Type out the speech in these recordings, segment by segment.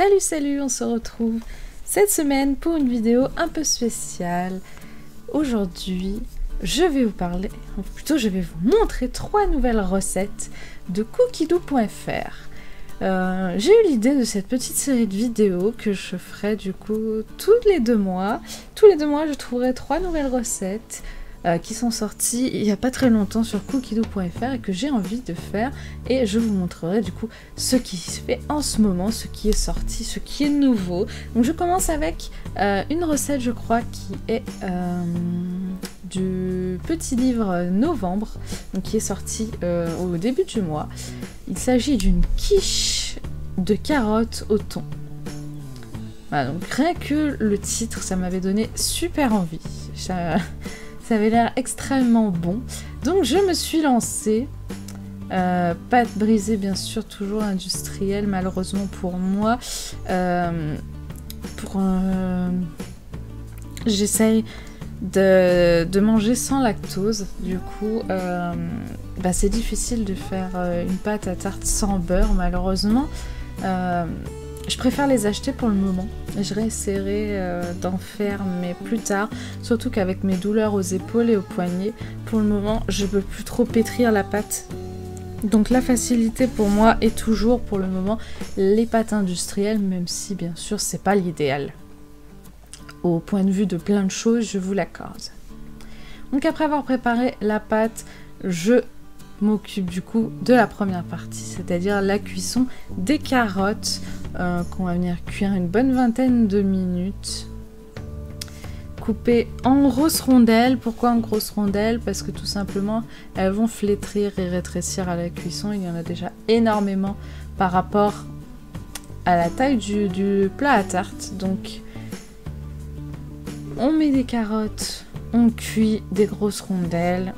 Salut salut, on se retrouve cette semaine pour une vidéo un peu spéciale. Aujourd'hui, je vais vous parler, ou plutôt je vais vous montrer 3 nouvelles recettes de cookidoo.fr. J'ai eu l'idée de cette petite série de vidéos que je ferai du coup tous les 2 mois. Tous les 2 mois, je trouverai 3 nouvelles recettes qui sont sorties il n'y a pas très longtemps sur cookidoo.fr et que j'ai envie de faire, et je vous montrerai du coup ce qui se fait en ce moment, ce qui est sorti, ce qui est nouveau. Donc je commence avec une recette, je crois, qui est du petit livre Novembre, donc qui est sorti au début du mois. Il s'agit d'une quiche de carottes au thon. Voilà, donc rien que le titre, ça m'avait donné super envie. Ça avait l'air extrêmement bon. Donc je me suis lancée. Pâte brisée, bien sûr, toujours industrielle, malheureusement pour moi. J'essaye de manger sans lactose. Du coup, c'est difficile de faire une pâte à tarte sans beurre, malheureusement. Je préfère les acheter pour le moment. Je réessayerai d'en faire, mais plus tard. Surtout qu'avec mes douleurs aux épaules et aux poignets, pour le moment, je ne peux plus trop pétrir la pâte. Donc la facilité pour moi est toujours, pour le moment, les pâtes industrielles, même si, bien sûr, c'est pas l'idéal. Au point de vue de plein de choses, je vous l'accorde. Donc après avoir préparé la pâte, je m'occupe du coup de la première partie, c'est-à-dire la cuisson des carottes qu'on va venir cuire une bonne vingtaine de minutes. Coupées en grosses rondelles. Pourquoi en grosses rondelles? Parce que tout simplement elles vont flétrir et rétrécir à la cuisson. Il y en a déjà énormément par rapport à la taille du plat à tarte. Donc on met des carottes, on cuit des grosses rondelles.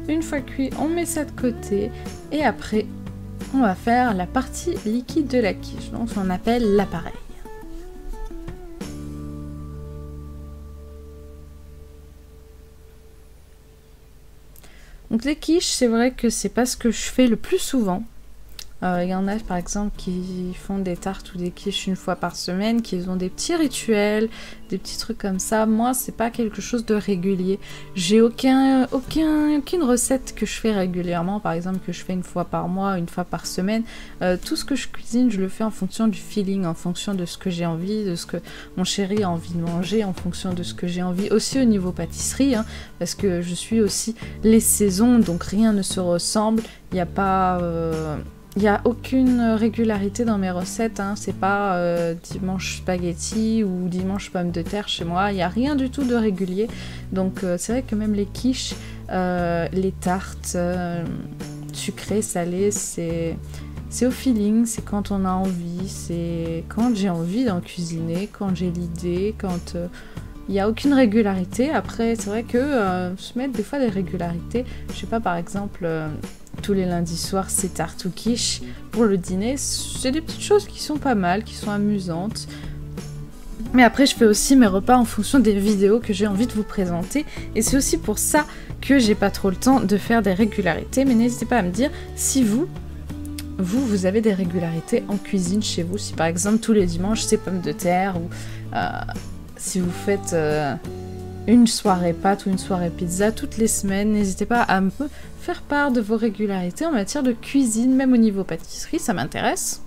Une fois cuit, on met ça de côté et après on va faire la partie liquide de la quiche, donc on appelle l'appareil. Donc les quiches, c'est vrai que c'est pas ce que je fais le plus souvent. Il y en a par exemple qui font des tartes ou des quiches une fois par semaine, qui ont des petits rituels, des petits trucs comme ça. Moi, c'est pas quelque chose de régulier. J'ai aucune recette que je fais régulièrement, par exemple que je fais une fois par mois, une fois par semaine. Tout ce que je cuisine, je le fais en fonction du feeling, en fonction de ce que j'ai envie, de ce que mon chéri a envie de manger, en fonction de ce que j'ai envie. Aussi au niveau pâtisserie, hein, parce que je suis aussi les saisons, donc rien ne se ressemble. Il n'y a pas... Il n'y a aucune régularité dans mes recettes, hein. C'est pas dimanche spaghetti ou dimanche pommes de terre chez moi, il n'y a rien du tout de régulier. Donc c'est vrai que même les quiches, les tartes sucrées, salées, c'est au feeling, c'est quand on a envie, c'est quand j'ai envie d'en cuisiner, quand j'ai l'idée, quand il n'y a aucune régularité. Après c'est vrai que se mettre des fois des régularités, je sais pas, par exemple... tous les lundis soirs, c'est tarte ou quiche. Pour le dîner, c'est des petites choses qui sont pas mal, qui sont amusantes. Mais après, je fais aussi mes repas en fonction des vidéos que j'ai envie de vous présenter. Et c'est aussi pour ça que j'ai pas trop le temps de faire des régularités. Mais n'hésitez pas à me dire si vous avez des régularités en cuisine chez vous. Si par exemple, tous les dimanches, c'est pommes de terre. Ou si vous faites... une soirée pâte ou une soirée pizza toutes les semaines, n'hésitez pas à me faire part de vos régularités en matière de cuisine, même au niveau pâtisserie, ça m'intéresse.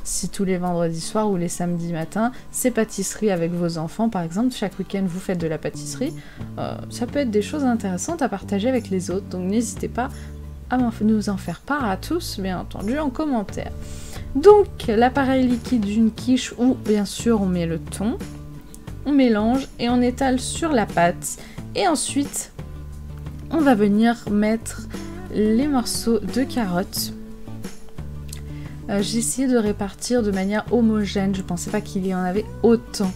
Si tous les vendredis soirs ou les samedis matins, c'est pâtisserie avec vos enfants, par exemple, chaque week-end vous faites de la pâtisserie, ça peut être des choses intéressantes à partager avec les autres, donc n'hésitez pas à nous en faire part à tous, bien entendu, en commentaire. Donc, l'appareil liquide d'une quiche où, bien sûr, on met le thon. On mélange et on étale sur la pâte. Et ensuite, on va venir mettre les morceaux de carottes. J'ai essayé de répartir de manière homogène. Je pensais pas qu'il y en avait autant.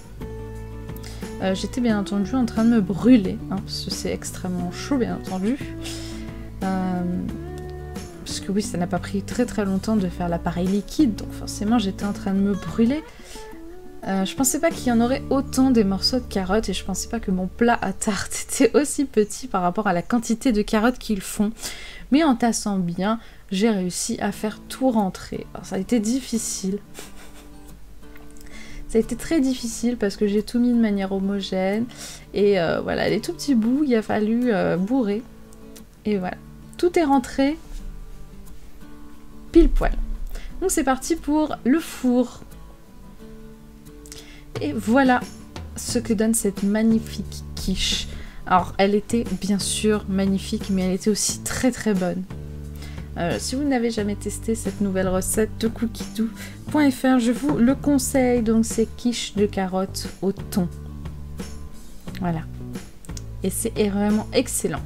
J'étais bien entendu en train de me brûler, hein, parce que c'est extrêmement chaud, bien entendu. Parce que oui, ça n'a pas pris très très longtemps de faire l'appareil liquide. Donc forcément, j'étais en train de me brûler. Je pensais pas qu'il y en aurait autant des morceaux de carottes et je pensais pas que mon plat à tarte était aussi petit par rapport à la quantité de carottes qu'ils font. mais en tassant bien, j'ai réussi à faire tout rentrer. Alors, ça a été difficile. Ça a été très difficile parce que j'ai tout mis de manière homogène. Et voilà, les tout petits bouts, il a fallu bourrer. Et voilà, tout est rentré pile poil. Donc c'est parti pour le four. Et voilà ce que donne cette magnifique quiche. Alors, elle était bien sûr magnifique, mais elle était aussi très très bonne. Si vous n'avez jamais testé cette nouvelle recette de cookiedoo.fr, je vous le conseille. Donc, c'est quiche de carottes au thon. Voilà. Et c'est vraiment excellent.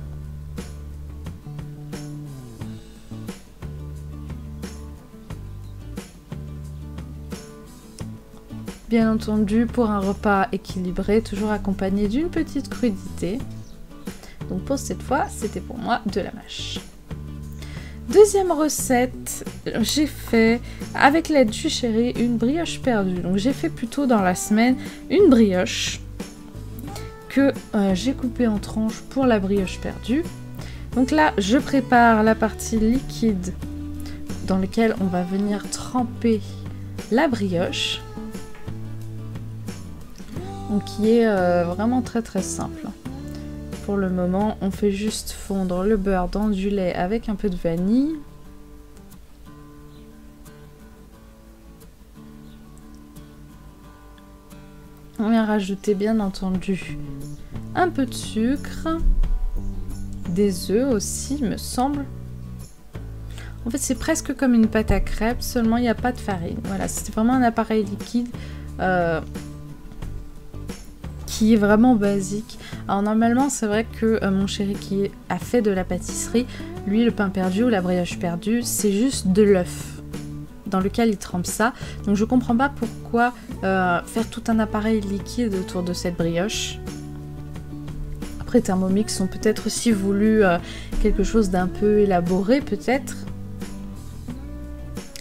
Bien entendu, pour un repas équilibré, toujours accompagné d'une petite crudité. Donc pour cette fois, c'était pour moi de la mâche. Deuxième recette, j'ai fait, avec l'aide du chéri, une brioche perdue. Donc j'ai fait plus tôt dans la semaine une brioche que j'ai coupée en tranches pour la brioche perdue. Donc là, je prépare la partie liquide dans laquelle on va venir tremper la brioche. Donc qui est vraiment très très simple. Pour le moment, on fait juste fondre le beurre dans du lait avec un peu de vanille. On vient rajouter bien entendu un peu de sucre, des œufs aussi, me semble. En fait, c'est presque comme une pâte à crêpes, seulement il n'y a pas de farine. Voilà, c'est vraiment un appareil liquide qui est vraiment basique. Alors normalement, c'est vrai que mon chéri qui a fait de la pâtisserie, lui, le pain perdu ou la brioche perdue, c'est juste de l'œuf dans lequel il trempe ça. Donc je comprends pas pourquoi faire tout un appareil liquide autour de cette brioche. Après, Thermomix ont peut-être aussi voulu quelque chose d'un peu élaboré, peut-être.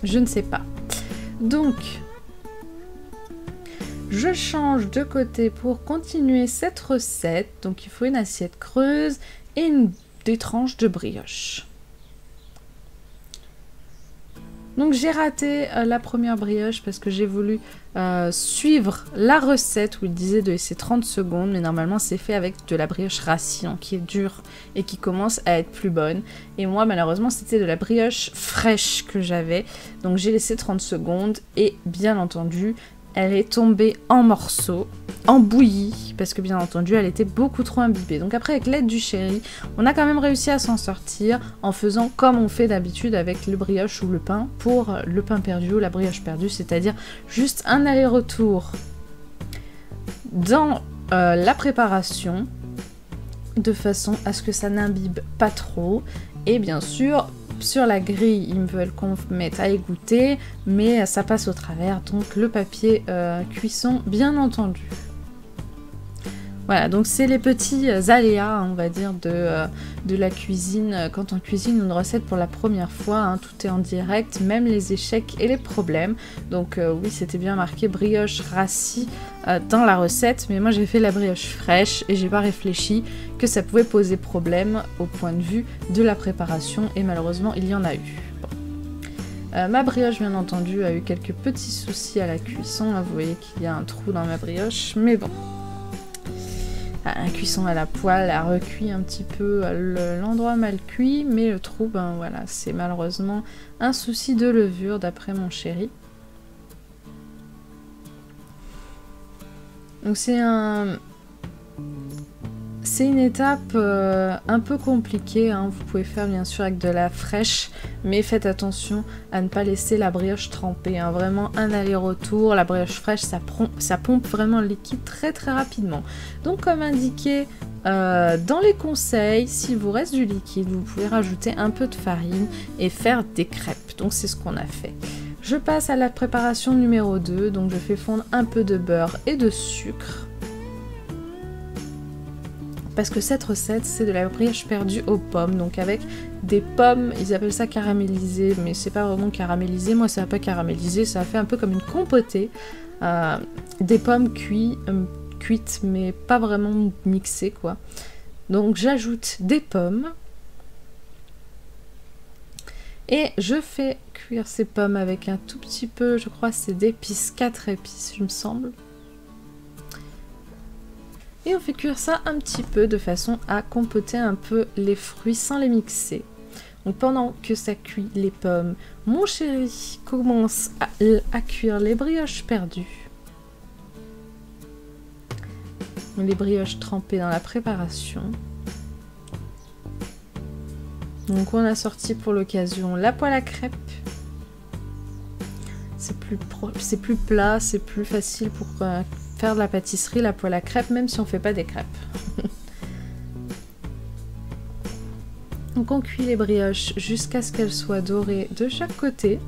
Je ne sais pas. Donc, je change de côté pour continuer cette recette. Donc, il faut une assiette creuse et des tranches de brioche. Donc j'ai raté la première brioche parce que j'ai voulu suivre la recette où il disait de laisser 30 secondes, mais normalement c'est fait avec de la brioche rassis, donc qui est dure et qui commence à être plus bonne. Et moi malheureusement c'était de la brioche fraîche que j'avais, donc j'ai laissé 30 secondes et bien entendu elle est tombée en morceaux, en bouillie, parce que bien entendu elle était beaucoup trop imbibée. Donc après avec l'aide du chéri, on a quand même réussi à s'en sortir en faisant comme on fait d'habitude avec le brioche ou le pain pour le pain perdu ou la brioche perdue, c'est-à-dire juste un aller-retour dans la préparation de façon à ce que ça n'imbibe pas trop. Et bien sûr, sur la grille, ils veulent qu'on mette à égoutter, mais ça passe au travers, donc le papier cuisson, bien entendu. Voilà, donc c'est les petits aléas, on va dire, de la cuisine. Quand on cuisine une recette pour la première fois, hein, tout est en direct, même les échecs et les problèmes. Donc oui, c'était bien marqué brioche rassis dans la recette, mais moi j'ai fait la brioche fraîche et j'ai pas réfléchi que ça pouvait poser problème au point de vue de la préparation, et malheureusement il y en a eu. Bon. Ma brioche, bien entendu, a eu quelques petits soucis à la cuisson. Là, vous voyez qu'il y a un trou dans ma brioche, mais bon. La cuisson à la poêle a recuit un petit peu l'endroit mal cuit, mais le trou, ben voilà, c'est malheureusement un souci de levure d'après mon chéri. Donc c'est une étape un peu compliquée, hein. Vous pouvez faire bien sûr avec de la fraîche, mais faites attention à ne pas laisser la brioche tremper, hein. Vraiment un aller-retour, la brioche fraîche ça pompe vraiment le liquide très très rapidement. Donc comme indiqué dans les conseils, s'il vous reste du liquide, vous pouvez rajouter un peu de farine et faire des crêpes. Donc c'est ce qu'on a fait. Je passe à la préparation numéro 2, donc je fais fondre un peu de beurre et de sucre. Parce que cette recette, c'est de la brioche perdue aux pommes, donc avec des pommes, ils appellent ça caramélisé, mais c'est pas vraiment caramélisé, moi ça n'a pas caramélisé, ça a fait un peu comme une compotée, des pommes cuites, mais pas vraiment mixées quoi. Donc j'ajoute des pommes, Et je fais cuire ces pommes avec un tout petit peu, je crois c'est d'épices, 4 épices il me semble. Et on fait cuire ça un petit peu de façon à compoter un peu les fruits sans les mixer. Donc pendant que ça cuit les pommes, mon chéri commence à cuire les brioches perdues. Les brioches trempées dans la préparation. Donc on a sorti pour l'occasion la poêle à crêpes. C'est plus plat, c'est plus facile pour faire de la pâtisserie, la poêle à crêpes, même si on ne fait pas des crêpes. Donc on cuit les brioches jusqu'à ce qu'elles soient dorées de chaque côté.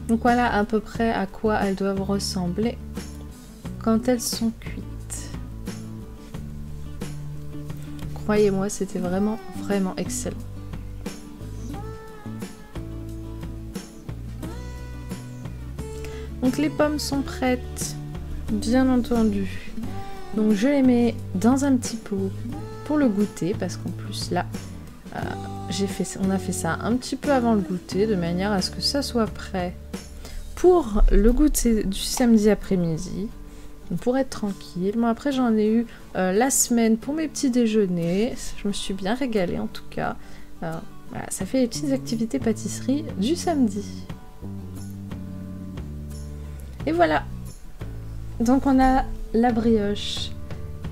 Donc voilà à peu près à quoi elles doivent ressembler quand elles sont cuites. Croyez-moi, c'était vraiment excellent. Donc les pommes sont prêtes, bien entendu. Donc je les mets dans un petit pot pour le goûter, parce qu'en plus là, on a fait ça un petit peu avant le goûter, de manière à ce que ça soit prêt pour le goûter du samedi après-midi. Pour être tranquille. Moi après j'en ai eu la semaine pour mes petits déjeuners. Je me suis bien régalée en tout cas. Voilà, ça fait les petites activités pâtisserie du samedi. Et voilà. Donc on a la brioche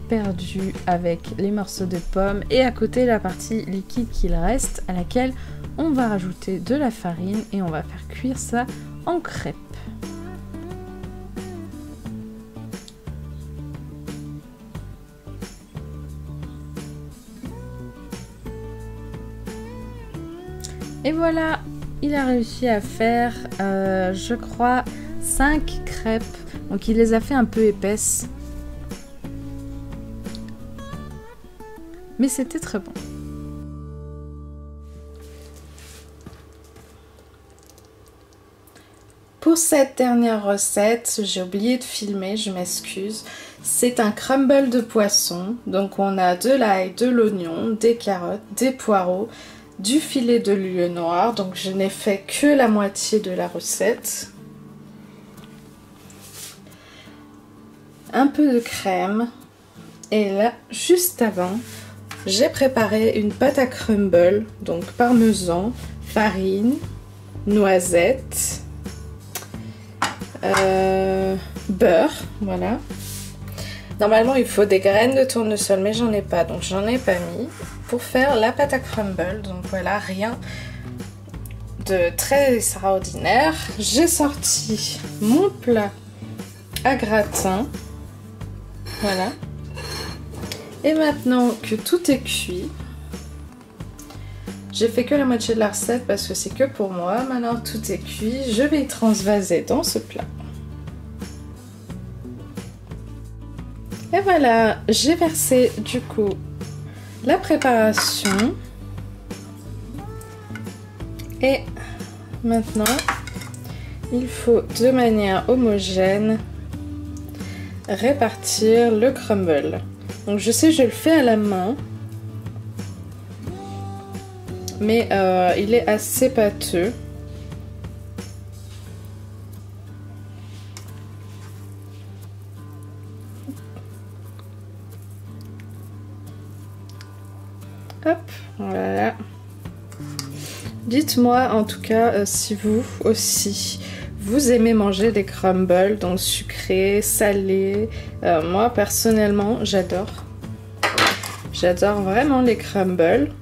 perdue avec les morceaux de pommes et à côté la partie liquide qu'il reste à laquelle on va rajouter de la farine et on va faire cuire ça en crêpes. Et voilà, il a réussi à faire, je crois, 5 crêpes. Donc il les a fait un peu épaisses. Mais c'était très bon. Pour cette dernière recette, j'ai oublié de filmer, je m'excuse. C'est un crumble de poisson. Donc on a de l'ail, de l'oignon, des carottes, des poireaux, du filet de lieu noir. Donc je n'ai fait que la moitié de la recette. Un peu de crème. Et là, juste avant, j'ai préparé une pâte à crumble. Donc parmesan, farine, noisettes, beurre, voilà. Normalement il faut des graines de tournesol mais j'en ai pas, donc j'en ai pas mis pour faire la pâte à crumble. Donc voilà, rien de très extraordinaire. J'ai sorti mon plat à gratin, voilà. Et maintenant que tout est cuit, j'ai fait que la moitié de la recette parce que c'est que pour moi. Maintenant tout est cuit, je vais y transvaser dans ce plat. Et voilà, j'ai versé du coup la préparation. Et maintenant, il faut de manière homogène répartir le crumble. Donc je sais, je le fais à la main. Mais il est assez pâteux. Hop, voilà. Dites-moi en tout cas si vous aussi, vous aimez manger des crumbles, donc sucrés, salés. Moi personnellement, j'adore. J'adore vraiment les crumbles.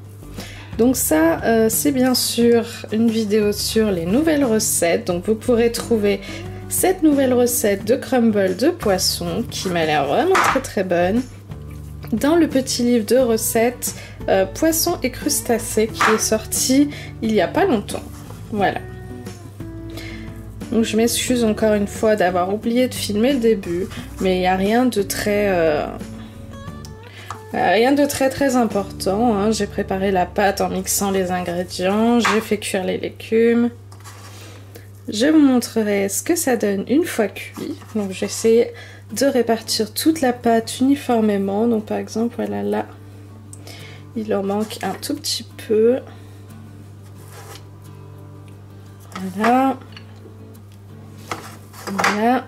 Donc ça, c'est bien sûr une vidéo sur les nouvelles recettes. Donc vous pourrez trouver cette nouvelle recette de crumble de poisson qui m'a l'air vraiment très bonne dans le petit livre de recettes poisson et crustacés qui est sorti il n'y a pas longtemps. Voilà. Donc je m'excuse encore une fois d'avoir oublié de filmer le début, mais il n'y a rien de très... Rien de très important, hein. J'ai préparé la pâte en mixant les ingrédients, j'ai fait cuire les légumes. je vous montrerai ce que ça donne une fois cuit. Donc j'essaie de répartir toute la pâte uniformément. Donc par exemple, voilà, là, il en manque un tout petit peu. Voilà. Voilà.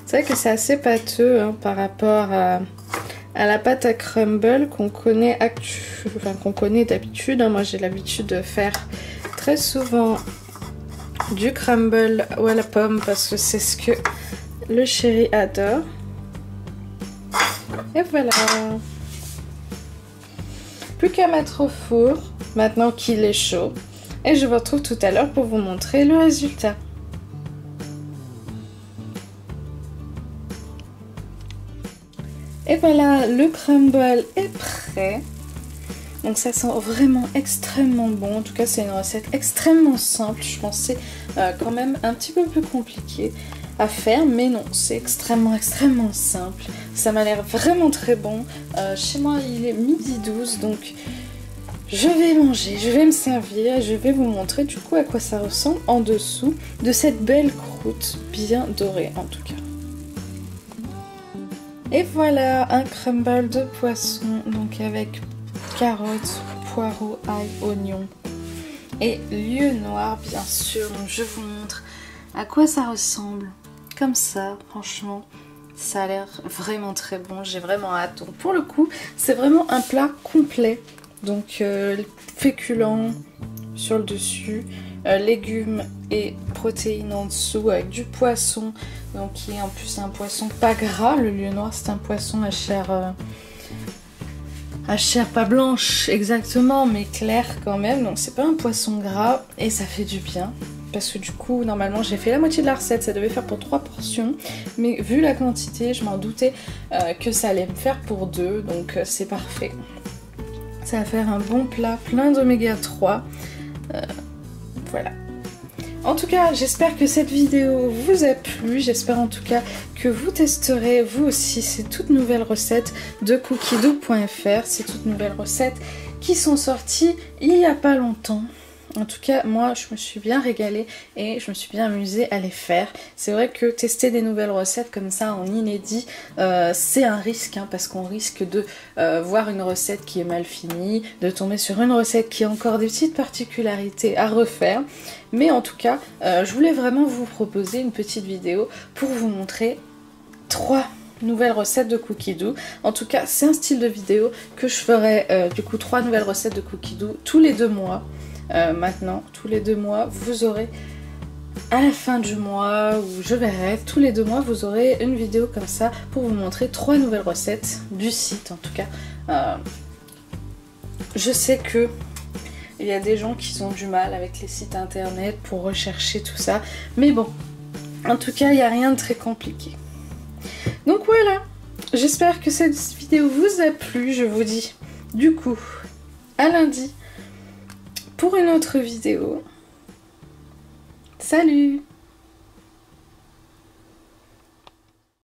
C'est vrai que c'est assez pâteux hein, par rapport à la pâte à crumble qu'on connaît, qu'on connaît d'habitude. Moi j'ai l'habitude de faire très souvent du crumble ou à la pomme parce que c'est ce que le chéri adore. Et voilà. Plus qu'à mettre au four maintenant qu'il est chaud. Et je vous retrouve tout à l'heure pour vous montrer le résultat. Et voilà, le crumble est prêt. Donc ça sent vraiment extrêmement bon. En tout cas, c'est une recette extrêmement simple. Je pensais quand même un petit peu plus compliqué à faire. Mais non, c'est extrêmement simple. Ça m'a l'air vraiment très bon. Chez moi, il est 12h. Donc je vais manger, je vais me servir. Et je vais vous montrer du coup à quoi ça ressemble en dessous de cette belle croûte bien dorée en tout cas. Et voilà un crumble de poisson, donc avec carottes, poireaux, ail, oignons et lieu noir bien sûr. Donc je vous montre à quoi ça ressemble. Comme ça, franchement, ça a l'air vraiment très bon. J'ai vraiment hâte. Donc pour le coup, c'est vraiment un plat complet. Donc féculents sur le dessus, légumes et protéines en dessous avec du poisson. Donc qui est en plus un poisson pas gras. Le lieu noir c'est un poisson à chair pas blanche exactement mais claire quand même. Donc c'est pas un poisson gras et ça fait du bien. Parce que du coup normalement j'ai fait la moitié de la recette, ça devait faire pour 3 portions. Mais vu la quantité je m'en doutais que ça allait me faire pour 2. Donc c'est parfait. Ça va faire un bon plat plein d'oméga 3. Voilà. En tout cas, j'espère que cette vidéo vous a plu. J'espère en tout cas que vous testerez vous aussi ces toutes nouvelles recettes de cookiedou.fr. Ces toutes nouvelles recettes qui sont sorties il n'y a pas longtemps. En tout cas, moi, je me suis bien régalée et je me suis bien amusée à les faire. C'est vrai que tester des nouvelles recettes comme ça en inédit, c'est un risque hein, parce qu'on risque de voir une recette qui est mal finie, de tomber sur une recette qui a encore des petites particularités à refaire. Mais en tout cas, je voulais vraiment vous proposer une petite vidéo pour vous montrer 3 nouvelles recettes de Cookie Doo. En tout cas, c'est un style de vidéo que je ferai du coup 3 nouvelles recettes de Cookie Doo tous les 2 mois. Maintenant, tous les 2 mois, vous aurez à la fin du mois, ou je verrai, tous les 2 mois, vous aurez une vidéo comme ça pour vous montrer 3 nouvelles recettes du site en tout cas. Je sais que il y a des gens qui ont du mal avec les sites internet pour rechercher tout ça, mais bon, en tout cas, il n'y a rien de très compliqué. Donc voilà, j'espère que cette vidéo vous a plu. Je vous dis du coup à lundi pour une autre vidéo. Salut!